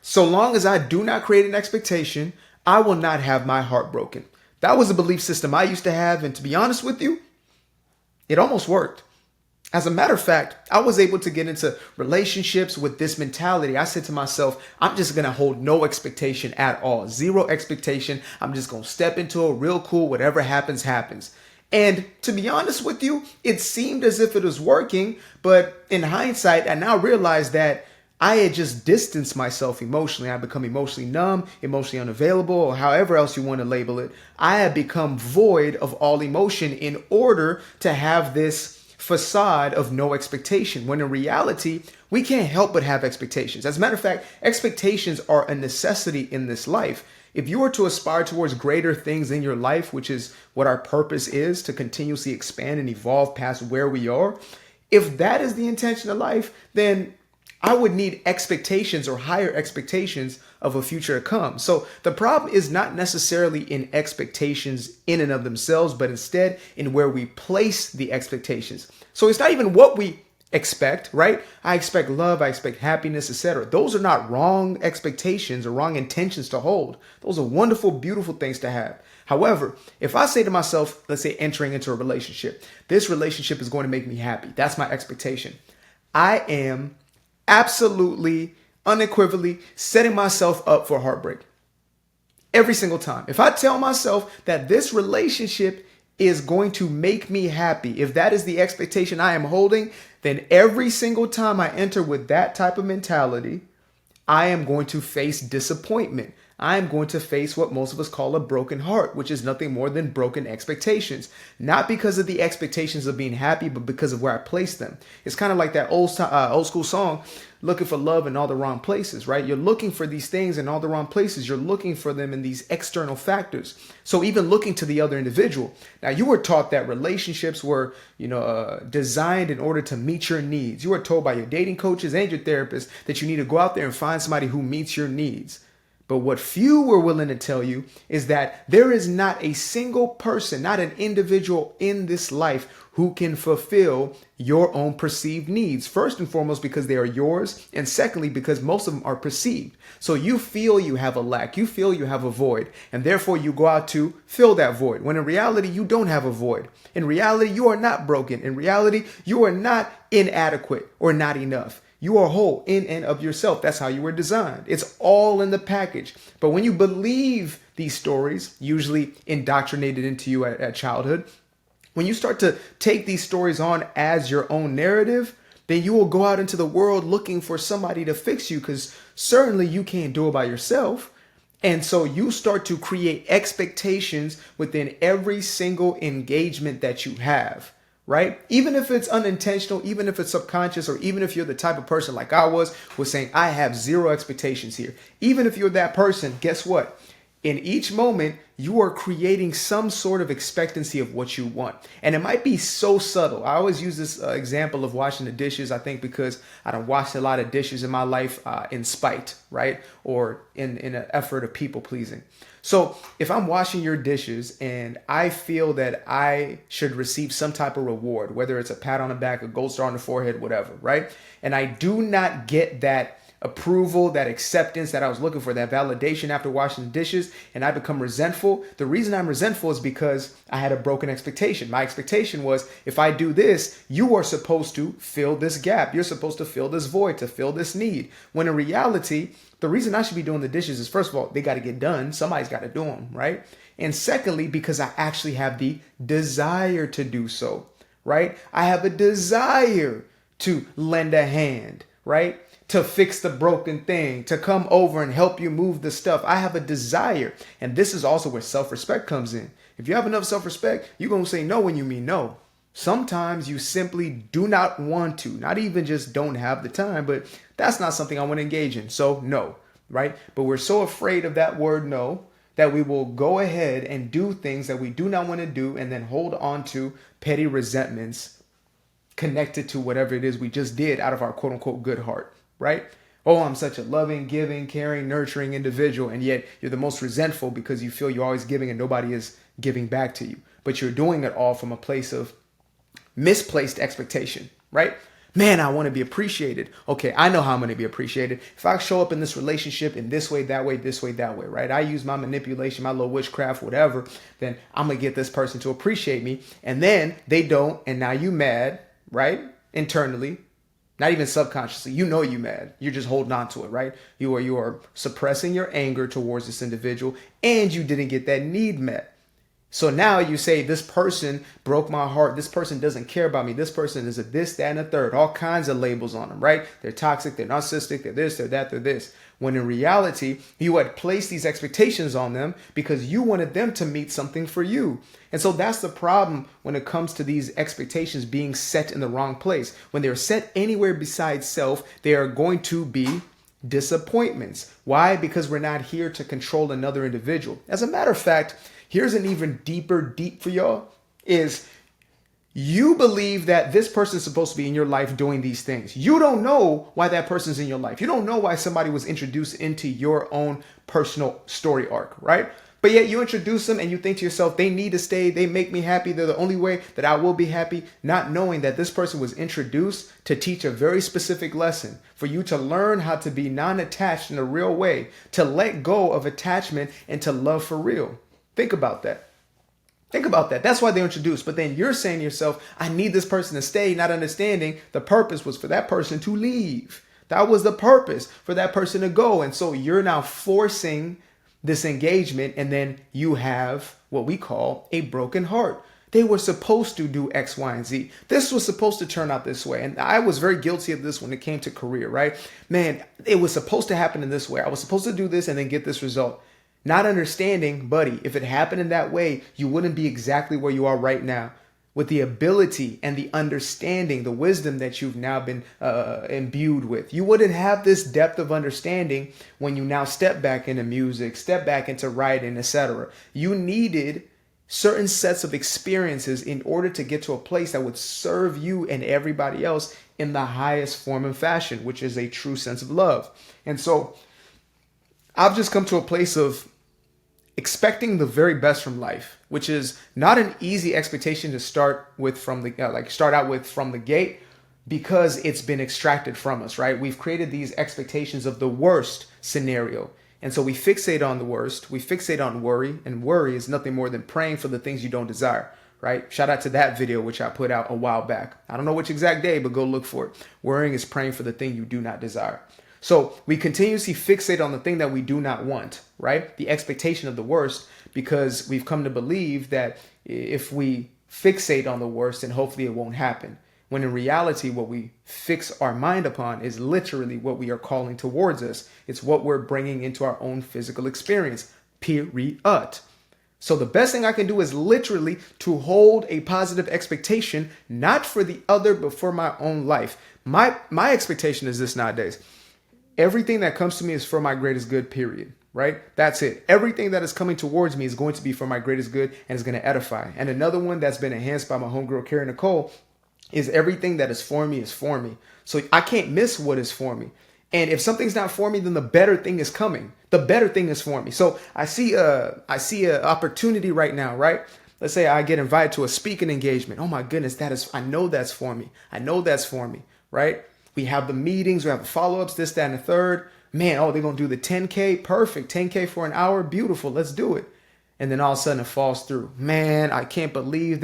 So long as I do not create an expectation, I will not have my heart broken. That was a belief system I used to have. And to be honest with you, it almost worked. As a matter of fact, I was able to get into relationships with this mentality. I said to myself, I'm just going to hold no expectation at all. Zero expectation. I'm just going to step into it real cool. Whatever happens, happens. And to be honest with you, it seemed as if it was working. But in hindsight, I now realize that I had just distanced myself emotionally. I become emotionally numb, emotionally unavailable, or however else you want to label it. I had become void of all emotion in order to have this facade of no expectation, when in reality, we can't help but have expectations. As a matter of fact, expectations are a necessity in this life. If you are to aspire towards greater things in your life, which is what our purpose is, to continuously expand and evolve past where we are, if that is the intention of life, then I would need expectations or higher expectations of a future to come. So the problem is not necessarily in expectations in and of themselves, but instead in where we place the expectations. So it's not even what we expect, right? I expect love, I expect happiness, etc. Those are not wrong expectations or wrong intentions to hold. Those are wonderful, beautiful things to have. However, if I say to myself, let's say entering into a relationship, this relationship is going to make me happy. That's my expectation. I am absolutely, unequivocally setting myself up for heartbreak every single time. If I tell myself that this relationship is going to make me happy, if that is the expectation I am holding, then every single time I enter with that type of mentality, I am going to face disappointment. I am going to face what most of us call a broken heart, which is nothing more than broken expectations. Not because of the expectations of being happy, but because of where I place them. It's kind of like that old school song, looking for love in all the wrong places, right? You're looking for these things in all the wrong places. You're looking for them in these external factors. So even looking to the other individual. Now, you were taught that relationships were, designed in order to meet your needs. You were told by your dating coaches and your therapists that you need to go out there and find somebody who meets your needs. But what few were willing to tell you is that there is not a single person, not an individual in this life who can fulfill your own perceived needs. First and foremost, because they are yours. And secondly, because most of them are perceived. So you feel you have a lack, you feel you have a void, and therefore you go out to fill that void. When in reality, you don't have a void. In reality, you are not broken. In reality, you are not inadequate or not enough. You are whole in and of yourself. That's how you were designed. It's all in the package. But when you believe these stories, usually indoctrinated into you at childhood, when you start to take these stories on as your own narrative, then you will go out into the world looking for somebody to fix you, because certainly you can't do it by yourself. And so you start to create expectations within every single engagement that you have. Right? Even if it's unintentional, even if it's subconscious, or even if you're the type of person like I was saying, I have zero expectations here. Even if you're that person, guess what? In each moment, you are creating some sort of expectancy of what you want. And it might be so subtle. I always use this example of washing the dishes, I think, because I done washed a lot of dishes in my life in spite, right? Or in an effort of people pleasing. So if I'm washing your dishes and I feel that I should receive some type of reward, whether it's a pat on the back, a gold star on the forehead, whatever, right? And I do not get that approval, that acceptance that I was looking for, that validation after washing the dishes, and I become resentful. The reason I'm resentful is because I had a broken expectation. My expectation was, if I do this, you are supposed to fill this gap. You're supposed to fill this void, to fill this need. When in reality, the reason I should be doing the dishes is, first of all, they got to get done. Somebody's got to do them, right? And secondly, because I actually have the desire to do so, right? I have a desire to lend a hand, right? To fix the broken thing, to come over and help you move the stuff. I have a desire. And this is also where self-respect comes in. If you have enough self-respect, you're going to say no when you mean no. Sometimes you simply do not want to, not even just don't have the time, but that's not something I want to engage in. So no, right? But we're so afraid of that word no that we will go ahead and do things that we do not want to do, and then hold on to petty resentments connected to whatever it is we just did out of our quote unquote good heart. Right? Oh, I'm such a loving, giving, caring, nurturing individual. And yet you're the most resentful because you feel you're always giving and nobody is giving back to you. But you're doing it all from a place of misplaced expectation, right? Man, I want to be appreciated. Okay, I know how I'm going to be appreciated. If I show up in this relationship in this way, that way, this way, that way, right? I use my manipulation, my little witchcraft, whatever, then I'm going to get this person to appreciate me. And then they don't, and now you mad, right? Internally, not even subconsciously. You know you mad. You're just holding on to it, right? You are suppressing your anger towards this individual, and you didn't get that need met. So now you say, this person broke my heart. This person doesn't care about me. This person is a this, that, and a third. All kinds of labels on them, right? They're toxic. They're narcissistic. They're this, they're that, they're this. When in reality, you had placed these expectations on them because you wanted them to meet something for you. And so that's the problem when it comes to these expectations being set in the wrong place. When they're set anywhere besides self, they are going to be disappointments. Why? Because we're not here to control another individual. As a matter of fact, here's an even deep for y'all, is you believe that this person is supposed to be in your life doing these things. You don't know why that person's in your life. You don't know why somebody was introduced into your own personal story arc, right? But yet you introduce them and you think to yourself, they need to stay. They make me happy. They're the only way that I will be happy. Not knowing that this person was introduced to teach a very specific lesson for you to learn how to be non-attached in a real way, to let go of attachment and to love for real. Think about that. Think about that. That's why they're introduced. But then you're saying to yourself, I need this person to stay, not understanding the purpose was for that person to leave. That was the purpose, for that person to go. And so you're now forcing this engagement, and then you have what we call a broken heart. They were supposed to do X, Y, and Z. This was supposed to turn out this way. And I was very guilty of this when it came to career, right? Man, it was supposed to happen in this way. I was supposed to do this and then get this result. Not understanding, buddy, if it happened in that way, you wouldn't be exactly where you are right now. With the ability and the understanding, the wisdom that you've now been imbued with. You wouldn't have this depth of understanding when you now step back into music, step back into writing, etc. You needed certain sets of experiences in order to get to a place that would serve you and everybody else in the highest form and fashion, which is a true sense of love. And so I've just come to a place of expecting the very best from life, which is not an easy expectation to start with from the gate, because it's been extracted from us, right? We've created these expectations of the worst scenario. And so we fixate on the worst. We fixate on worry, and worry is nothing more than praying for the things you don't desire, right? Shout out to that video, which I put out a while back. I don't know which exact day, but go look for it. Worrying is praying for the thing you do not desire. So we continuously fixate on the thing that we do not want, right? The expectation of the worst, because we've come to believe that if we fixate on the worst, then hopefully it won't happen. When in reality, what we fix our mind upon is literally what we are calling towards us. It's what we're bringing into our own physical experience, period. So the best thing I can do is literally to hold a positive expectation, not for the other, but for my own life. My expectation is this nowadays. Everything that comes to me is for my greatest good, period, right? That's it. Everything that is coming towards me is going to be for my greatest good and is going to edify. And another one that's been enhanced by my homegirl, Carrie Nicole, is everything that is for me is for me. So I can't miss what is for me. And if something's not for me, then the better thing is coming. The better thing is for me. So I see a opportunity right now, right? Let's say I get invited to a speaking engagement. Oh my goodness, I know that's for me. I know that's for me, right? We have the meetings, we have the follow-ups, this, that, and the third. Man, they're going to do the 10K. Perfect. 10K for an hour. Beautiful. Let's do it. And then all of a sudden it falls through. Man, I can't believe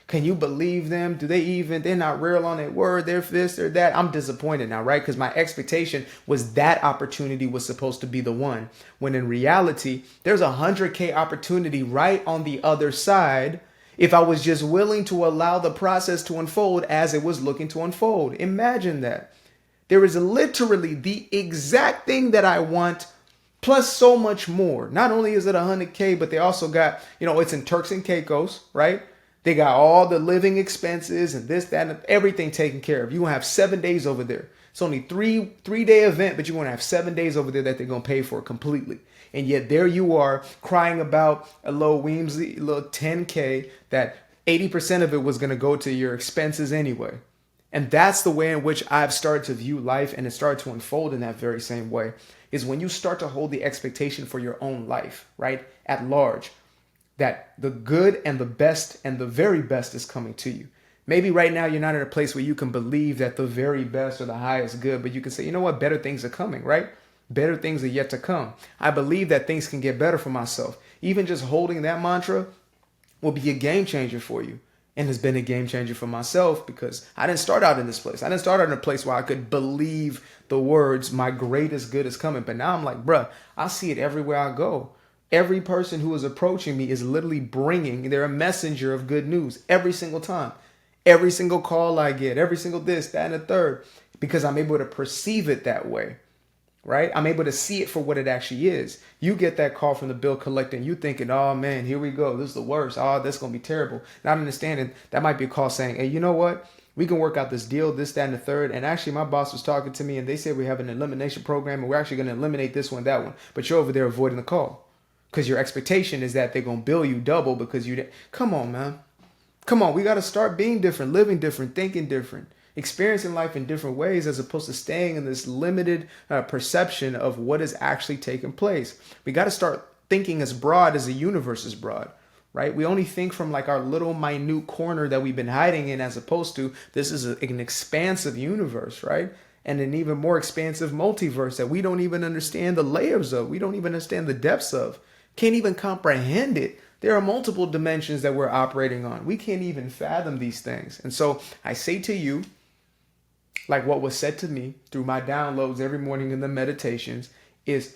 can you believe them? They're not real on their word. They're this, they're that. I'm disappointed now, right? Because my expectation was that opportunity was supposed to be the one. When in reality, there's a 100K opportunity right on the other side if I was just willing to allow the process to unfold as it was looking to unfold. Imagine that. There is literally the exact thing that I want, plus so much more. Not only is it 100K, but they also got, it's in Turks and Caicos, right? They got all the living expenses and this, that, and everything taken care of. You're going to have 7 days over there. It's only three-day event, but you're going to have 7 days over there that they're going to pay for completely. And yet there you are crying about a little 10K that 80% of it was going to go to your expenses anyway. And that's the way in which I've started to view life, and it started to unfold in that very same way, is when you start to hold the expectation for your own life, right, at large, that the good and the best and the very best is coming to you. Maybe right now you're not in a place where you can believe that the very best or the highest good, but you can say, you know what, better things are coming, right? Better things are yet to come. I believe that things can get better for myself. Even just holding that mantra will be a game changer for you. And has been a game changer for myself because I didn't start out in this place. I didn't start out in a place where I could believe the words, my greatest good is coming. But now I'm like, bruh, I see it everywhere I go. Every person who is approaching me is literally bringing, they're a messenger of good news every single time. Every single call I get, every single this, that, and the third, because I'm able to perceive it that way. Right? I'm able to see it for what it actually is. You get that call from the bill collector and you thinking, oh man, here we go. This is the worst. Oh, that's going to be terrible. Not understanding that might be a call saying, hey, you know what? We can work out this deal, this, that, and the third. And actually my boss was talking to me and they said we have an elimination program and we're actually going to eliminate this one, that one. But you're over there avoiding the call because your expectation is that they're going to bill you double because you come on, man. Come on. We got to start being different, living different, thinking different, experiencing life in different ways as opposed to staying in this limited perception of what is actually taking place. We got to start thinking as broad as the universe is broad, right? We only think from like our little minute corner that we've been hiding in as opposed to this is an expansive universe, right? And an even more expansive multiverse that we don't even understand the layers of. We don't even understand the depths of. Can't even comprehend it. There are multiple dimensions that we're operating on. We can't even fathom these things. And so I say to you, like what was said to me through my downloads every morning in the meditations, is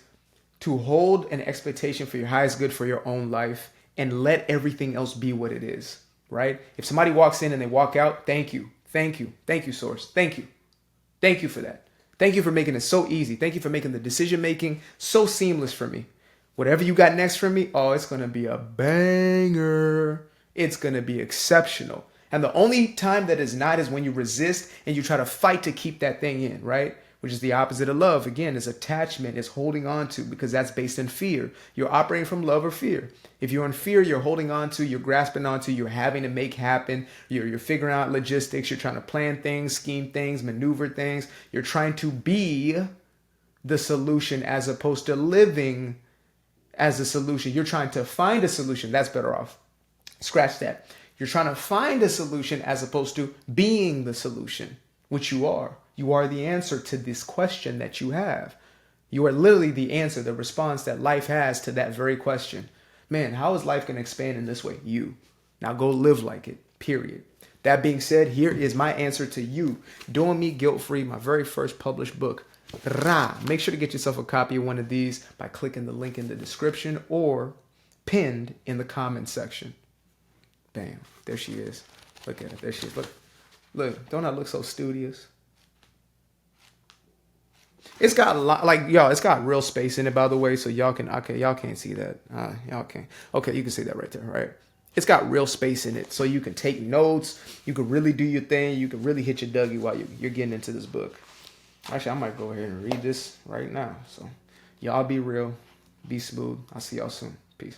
to hold an expectation for your highest good for your own life and let everything else be what it is, right? If somebody walks in and they walk out, thank you. Thank you. Thank you, Source. Thank you. Thank you for that. Thank you for making it so easy. Thank you for making the decision making so seamless for me. Whatever you got next for me, oh, it's going to be a banger. It's going to be exceptional. And the only time that is not is when you resist and you try to fight to keep that thing in, right? Which is the opposite of love. Again, is attachment, is holding on to, because that's based in fear. You're operating from love or fear. If you're in fear, you're holding on to, you're grasping onto, you're having to make happen. You're figuring out logistics. You're trying to plan things, scheme things, maneuver things. You're trying to be the solution as opposed to living as a solution. You're trying to find a solution. That's better off. Scratch that. You're trying to find a solution as opposed to being the solution, which you are. You are the answer to this question that you have. You are literally the answer, the response that life has to that very question. Man, how is life going to expand in this way? You. Now go live like it, period. That being said, here is my answer to you. Doing Me Guilt-Free, my very first published book. Make sure to get yourself a copy of one of these by clicking the link in the description or pinned in the comment section. Bam. There she is. Look at it. There she is. Look. Don't I look so studious? It's got a lot, like, y'all, it's got real space in it, by the way, so y'all can't see that. Y'all can't. Okay, you can see that right there, right? It's got real space in it, so you can take notes. You can really do your thing. You can really hit your Dougie while you're getting into this book. Actually, I might go ahead and read this right now. So y'all be real. Be smooth. I'll see y'all soon. Peace.